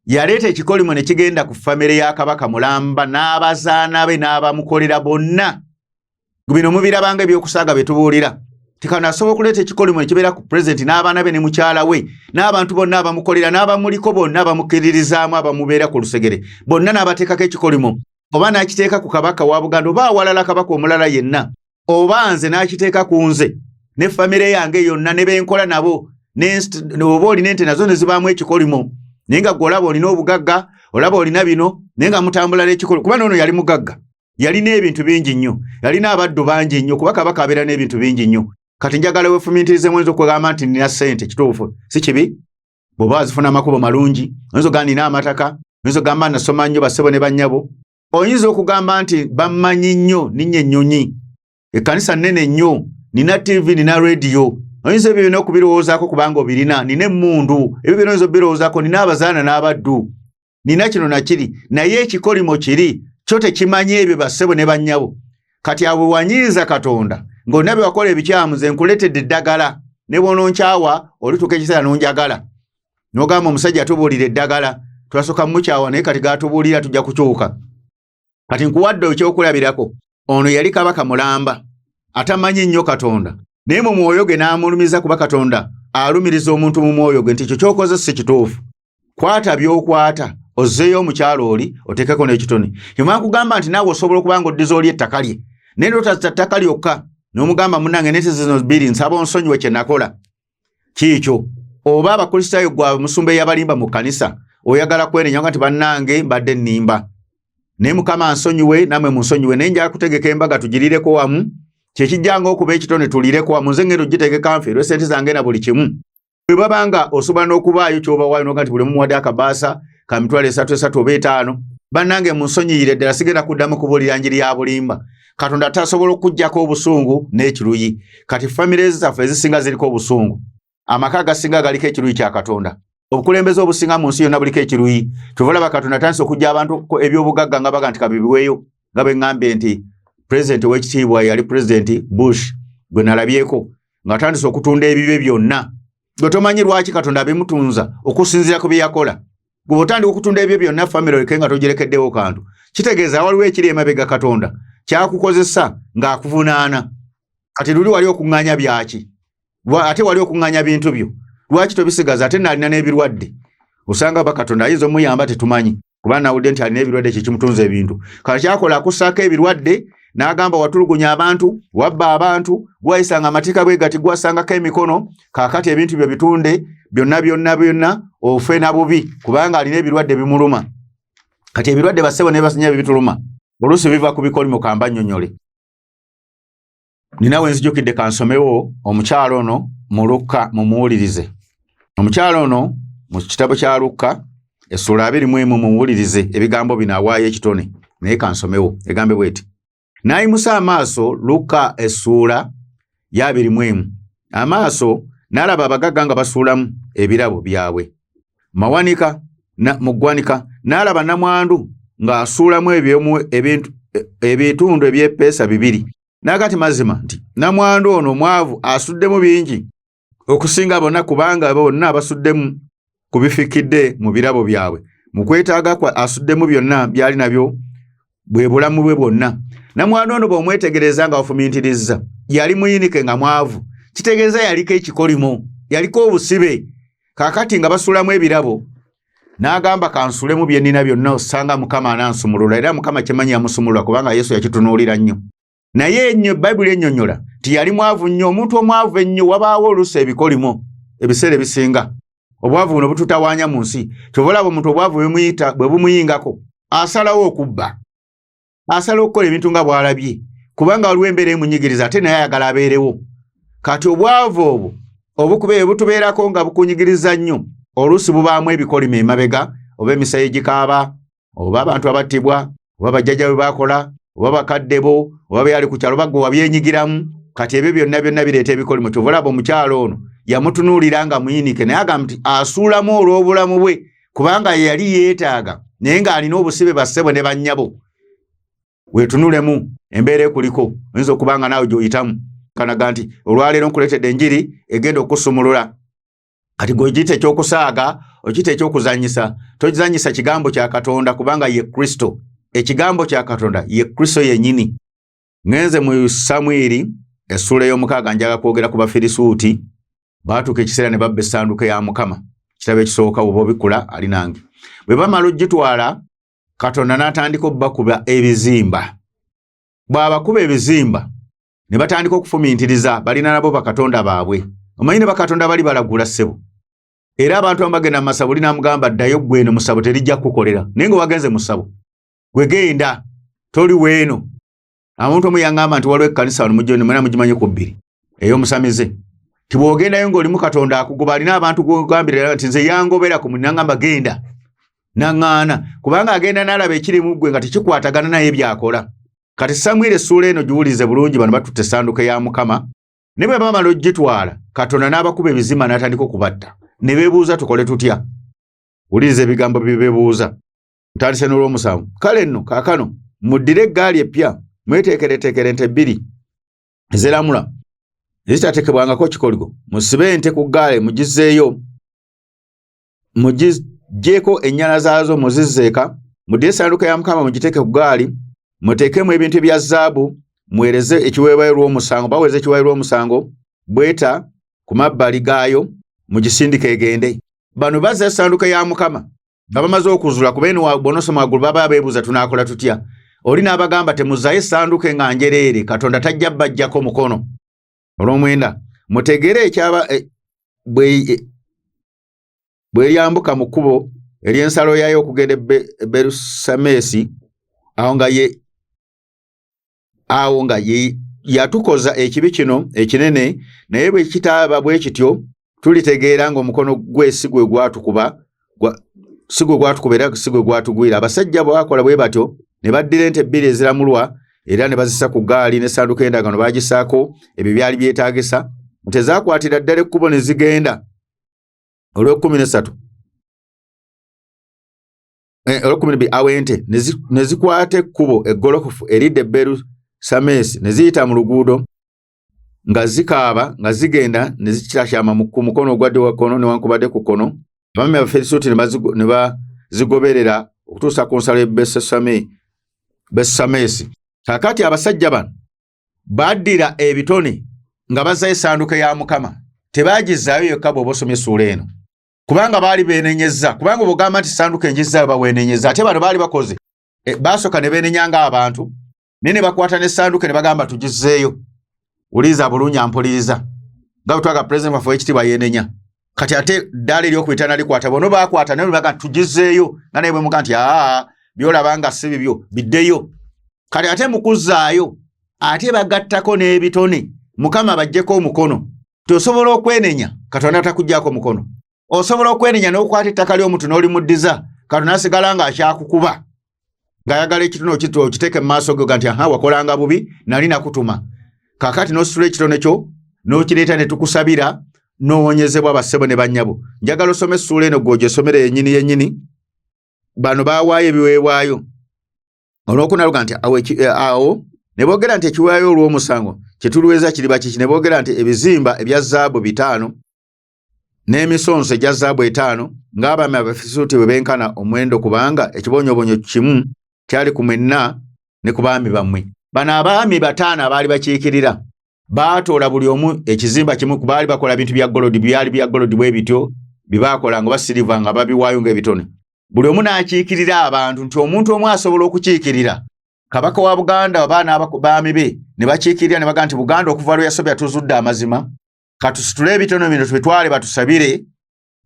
yaleeta ekikolimo ne kigenda ku famire ya kabaka mulamba n'abazaana be n'abamukolera bonna. Bino mubirabanga ebyokusaaga bye tubuulira. Tikana asobola okuleeta ekikolimo ne kibeera ku pulezidenti n'abaana be ne mukyala we n'abantu bonna abamukolera n'abamuliko bonna abamukiririzaamu abamubeera ku lusegere bonna n'abateekako ekikolimo, oba n'akiteeka ku kabaka wa Buganda oba awalala kabaka omulala yenna, oba nze n'akiteeka ku nze ne famire yange yonna ne benkola nabo oba olina ente nazo ne zibaamu ekikolimo naye nga gwe olaba olina obugagga olaba olina bino naye nga mutambula n'ekikolimo kuba n'ono yali mugagga yalina ebintu bingi nnyo yalina abaddu bangi nnyo kuba kabaka abeera n'ebintu bingi nnyo kati njagala weefumiitirizeemu oyinza okugamba nti nina ssente kituufu si kibi bw'oba wazifuna amakubo malungi oyinza okugamba nina amataka oyinza okugamba nasoma nnyo bassebo ne bannyabo oyinza okugamba nti bammanyi nnyo ninnya ennyonyi ekkanisa nnene nnyo nina tv nina rediyo oyinza ebyo byonna okubirowoozaako kubanga obirina nina emmundu ebyo byonna oyinza okubirowoozaako nina abazaana n'abaddu nina kino nakiri naye ekikolimo kiri kyo tekimanyi ebyo bassebo ne bannyabo kati abo wanyiiza Katonda ng'olina bye wakola ebikyamu nze nkuleetedde eddagala ne bw'ononkyawa olituuka ekiseera n'onjagala n'ogamba omusajja atubuulira eddagala twasooka mukyawa naye kati gaatubuulira tujja kukyuka kati nkuwadde ekyokulabirako ono yali kabaka mulamba atamanyi nnyo Katonda naye mu mwoyo ge n'amulumiza kuba Katonda alumiriza omuntu mu mwoyo ge nti ekyo ky'okoze si kituufu kwata by'okwata ozzeeyo omukyalo oli oteekeko n'ekitone kyemala kugamba nti naawe osobola okuba ng'oddiza oli ettaka lye naye n'otazita ttaka lyokka n'omugamba munnange nente zino bbiri nsaba onsonyiwe kye nakola kiikyo oba abakristaayo gwe musumba eyabalimba mu kkanisa oyagala kwenenya nti bannange mbadde nnimba naye Mukama ansonyiwe namwe munsonyiwe naye njala kutegeka embaga tugirireko wamu kyekijjanga okuba ekitone tulireko wamu nze ngendo giteekeka nfe olwe sente zange na buli kimu bwe babanga osobola n'okubaayo ky'obawaayo noga nti buli mumuwadde akabaasa ka mitwalo 3 oba 5 bannange munsonyiyire ddala sigenda kuddamu kubuulira njiri ya bulimba Katonda tasobola okuggyako obusungu n'ekiruyi kati famire zaffe ezisinga ziriko obusungu amaka gasinga galiko ekiruyi kya Katonda obukulembeze obusinga mu nsi yonna buliko ekiruyi tuvalaba Katonda atandise okujja abantu ebyobugagga nga baga nti kabibiweeyo nga bwe ŋŋambye nti pulezidenti w'ekitiibwa yali pulezidenti Bush gwe nalabyeko ng'atandise okutunda ebibe byonna gwe tomanyi lwaki Katonda abimutunza okusinziira ku bye yakola gwe otandika okutunda ebyo byonna famire oleke nga togirekeddewo kantu kitegeeza waliwo ekiri emabega Katonda kyakukozesa ng'akuvunaana kati luli wali okuŋŋaanya byaki ate wali okuŋŋaanya bintu byo lwaki tobisigaza ate nalina n'ebirwadde osanga Katonda ayinza omuyamba tetumanyi kuba nawudde nti alina ebirwadde kyekimutunza ebintu kati kyakola akussaako ebirwadde n'agamba watulugunya abantu wabba abantu gwayisanga amateeka bwe gati gwasangako emikono kaakati ebintu byo bitunde byonna ofe na bubi kubanga alina ebirwadde bimuluma kati ebirwadde bassebo ne basinya bibituluma oluusi biva ku bikolimo kamba nnyonnyole ninawe nzijukidde kansomewo omukyalo ono mu Lukka mumuwulirize omukyalo ono mu kitabo kya Lukka essula 21 mumuwulirize ebigambo bino awaayo ekitone naye kansomewo egambe bweti n'ayimusa amaaso Lukka essula ya 21 amaaso n'alaba abagagga nga basuulamu ebirabo byabwe mawanika mu ggwanika n'alaba namwandu ng'asuulamu ebitundu eby'eppeesa 2 n'agati mazima nti namwandu ono mwavu asuddemu bingi okusinga bonna kubanga bonna abasuddemu ku bifikidde mu birabo byabwe mu kwetaaga kwa asuddemu byonna byali nabyo bwe bulamu bwe bwonna namwandu ono bw'omwetegereza nga wafumiitirizza yali muyinike nga mwavu kitegeeza yaliko ekikolimo yaliko obusibe kaakati nga basuulamu ebirabo n'agamba kansulemu bye nnina byonna osanga Mukama anansumulula era Mukama kimanyi yamusumulula kubanga Yesu yakitunuulira nnyo naye ennyo Bayibuli ennyonnyola ti yali mwavu nnyo omuntu omwavu ennyo wabaawo oluusi ebikolimo ebiseera ebisinga obwavu buno bututawaanya mu nsi kyova olaba omuntu obwavu bwe bumuyingako asalawo okubba asalawo okukola ebintu nga bw'alabye kubanga waliwo embeera emunyigiriza ate naye ayagala abeerewo kati obwavu obwo butubeerako nga bukunyigiriza nnyo oluusi bubaamu ebikolimo emabega oba emisayi egikaaba oba abantu abattibwa oba bajjajja bwe baakola oba bakadde bo oba byali ku kyalo bagwe wabyenyigiramu kati ebyo byonna bireeta ebikolimo kyova olaba omukyalo ono yamutunuulira nga muyinike naye agamba nti asuulamu olw'obulamu bwe kubanga yali yeetaaga naye ng'alina obusibe bassebo ne bannyabo weetunulemu embeera ekuliko oyinza okubanga naawe gy'oyitamu kanaga nti olwaleero nkuleetedde enjiri egenda okusumulula kati gweogiyita ekyokusaaga ogiyita ekyokuzanyisa tokizanyisa kigambo kya Katonda kubanga ye Kristo ekigambo kya Katonda ye Kristo yennyini ngenze mu Samwiri essula y'omukaaga njaga kwogera ku Bafirisuuti baatuuka ekiseera ne babba essanduuko ya Mukama kitabo ekisooka oba obikula ali nange bwe bamala ogitwala Katonda n'atandika obbakuba ebizimba bw'abakuba ebizimba ne batandika okufumiitiriza balina nabo bakatonda baabwe Omanyine bakatonda bali balagula ssebo. Era abantu abagenda mu masabo linamugamba ddayo gweno musabo terijja kukolera. Naye nga wagenze musabo. Gwe genda toli weeno. Amuntu omuyangamba nti waliwo ekkanisa wano mujjoni mwena mugimanye ku bbiri. Eyo musamize. Tibwogendayo ng'oli mu Katonda akugoba alina abantu gwogambira nti nze yangobera ku munangamba genda. Naŋŋaana kubanga agenda n'alaba ekiri mu ggwe nga tekikwatagana naye byakola. Kati Samwiri essuula eno giwulize bulungi bano batutte essanduuko ya Mukama. Ne bwe bamala ogitwala Katonda n'abakuba ebizima n'atandika okubatta. Ne beebuuza tukole tutya. Wuliriza ebigambo bye beebuuza. Ntandise n'olw'omusanvu. Kale nno kaakano muddire eggaali epya mweteekereteekere ente bbiri ezeramula ezitateekebwangako kikoligo. Musibe ente ku ggaali mugizzeeyo. Mugiggyeko ennyana zaazo muzizzeeka. Muddire essanduuko ya Mukama mugiteeke ku ggaali. Muteekemu ebintu ebya zaabu. Muweereze ekiweebwayo lw'omusango. Baweereze ekiweebwayo lw'omusango. Bweta ku mabbali gaayo. Mugisindike egende. Bano bazza essanduuko ya Mukama. Nga bamaze okuzuula kuba eno bw'onosoma waggulu baba beebuuza tunaakola tutya. Oli n'abagamba temuzaayo essanduuko nga njereere Katonda tajja bajjako mukono. Olw'omwenda mutegere ekyaba bw'eryambuka mu kkubo ery'ensalo yayo okugenda Berusamesi awo nga yatukoza ekibi kino ekinene, naye bwe kitaaba bwe kityo tulitegeera ng'omukono gwe si gwe gwatukuba era si gwe gwatugwira. Abasajja bwakola bwe batyo ne baddira ente bbiri eziramulwa era ne bazissa ku ggaali n'essanduuko y'endagaano baagisaako ebyo byali byetaagisa. Tezaakwatira ddala ekkubo ne zigenda. Olw'ekumi bbiri awo ente ne zikwata ekkubo eggolokofu eridda e Berusamesi ne ziyita mu luguudo nga zikaaba nga zigenda ne zikyashama ku mukono ogwa ddyo wa kkono newankubadde ku kkono. Abami Abafirisuuti ne bazigoberera okutuusa ku nsalo y'e Besusamesi. Kaakati abasajja bano baddira ebitone nga bazza essanduuko ya Mukama. Tebaagizaayo yokka bw'oba osomye essuula eno. Kubanga baali beenenyezza. Kubanga bw'ogamba nti essanduuko engizzaayo baweenenyezza. Ate bano baali bakoze. Baasooka ne beenenya ng'abantu. Naye ne bakwata n'essanduuko ne bagamba tugizzeeyo. Uliza bulungi ampuliriza. Nga bwe twaga Pulezidenti waffe w'ekitiibwa yeenenya. Kati ate ddaala ery'okuyita nalikwata. Bono baakwata naye baga tugizzeeyo. Nga naye bwe muga nti byolaba nga si bibyo biddeyo. Kati ate mukuzzaayo ate bagattako n'ebitone. Mukama bajjeko omukono. Tosobola okwenenya Katonda takuggyako mukono. Osobola okwenenya n'okwata ettaka ly'omuntu n'olimuddiza Katonda asigala nga akyakukuba. Ng'ayagala ekitone okiteeke mu maaso ge nti wakolanga bubi nali nakutuma. Kaakati n'ositula ekitone kyo n'okireeta ne tukusabira n'owonyezebwa bassebo ne bannyabo. Njagala osome essuula eno gw'ogyesomera yennyini. Bano baawaayo ebiweebwayo. Olw'okunaluga nti awo ne boogera nti ekiweebwayo olw'omusango kye tuluweza kiriba kiki. Ne boogera nti ebizimba ebya zaabu 5 n'emisonso egya zaabu 5 ng'abaami Abafirisuuti bwe benkana omuwendo kubanga ekibonyoobonyo kimu kyali ku mwenna ne ku baami bammwe. Bano abaami 5 abaali bakiikirira baatoola buli omu ekizimba kimu. Baali bakola bintu bya golodi, byali bya golodi bwe bityo bibaakola nga basiliva nga babiwaayo ng'ebitone. Buli omu n'akiikirira abantu nti omuntu omu asobola okukiikirira. Kabaka wa Buganda abaana baami be ne bakiikirira ne bagamba nti Buganda okuva lwe yasobya tuzudde amazima. Katusitule ebitono bino tubitwale batusabire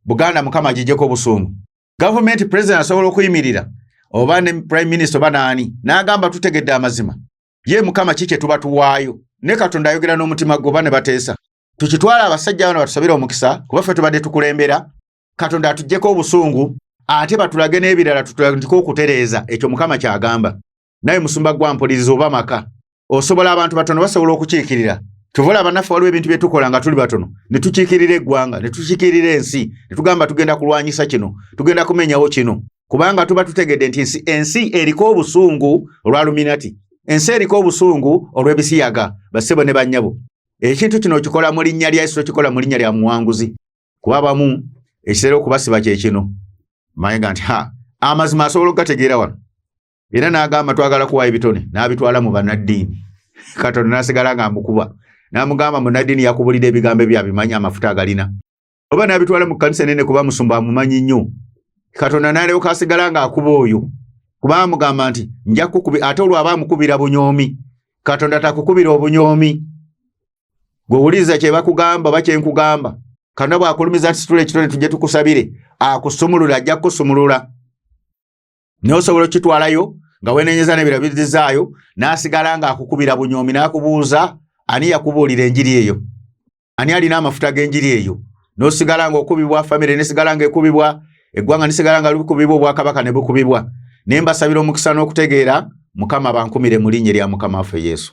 Buganda Mukama agijjeko obusungu. Gavumenti President asobola okuyimirira oba ne Prime Minister oba naani n'agamba tutegedde amazima. Ye Mukama kike tuba tuwaayo. Ne Katonda ayogera n'omutima gwo ne bateesa. Tukitwala abasajja bano batusabire omukisa kuba ffe tubadde tukulembera. Katonda atuggyeko obusungu ate batulage n'ebirala tutandike okutereeza ekyo Mukama kyagamba. Naye musumba gwa mpuliriza oba maka. Osobola abantu batono basobola okukiikirira. Tuvola bannaffe waliwo ebintu bye tukola nga tuli batono ne tukiikirira eggwanga ne tukiikirira ensi ne tugamba tugenda kulwanyisa kino tugenda kumenyawo kino kubanga tuba tutegedde nti ensi eriko obusungu olwa luminati. Ensi eriko obusungu olw'ebisiyaga bassebo ne bannyabo. Ekintu kino okikola mu linnya lya Yesu, okikola mu linnya lya muwanguzi. Kuba abamu ekiseera okubasiba kye kino. Mayenga nti amazima asobola okugategeera wano. Era n'agamba twagala kuwaayo ebitone n'abitwala mu bannaddiini. Katonda n'asigala ng'amukuba. N'amugamba munnaddiini yakubulira ebigambo byabimanyi amafuta agalina. Oba n'abitwala mu kkanisa nene kuba musumba amumanyi nnyo. Katonda n'alyoka asigala ng'akuba oyo. Kuba amugamba nti nja kukubi ate olwo aba amukubira bunyoomi. Katonda takukubira obunyoomi. Gwe wuliza kye bakugamba bakye nkugamba. Katonda bw'akulumiza nti situla ekitone tujje tukusabire, akusumulula ajja kusumulula. N'osobola okitwalayo nga weenenyeza n'ebirabiririzaayo n'asigala ng'akukubira bunyoomi n'akubuuza ani yakubuulira enjiri eyo, ani alina amafuta g'enjiri eyo, n'osigala ng'okubibwa, famire n'esigala ng'ekubibwa, eggwanga n'esigala nga likubibwa, obwakabaka ne bukubibwa. Ne mbasabira omukisa n'okutegeera, Mukama bankumire mu linnya lya Mukama waffe Yesu.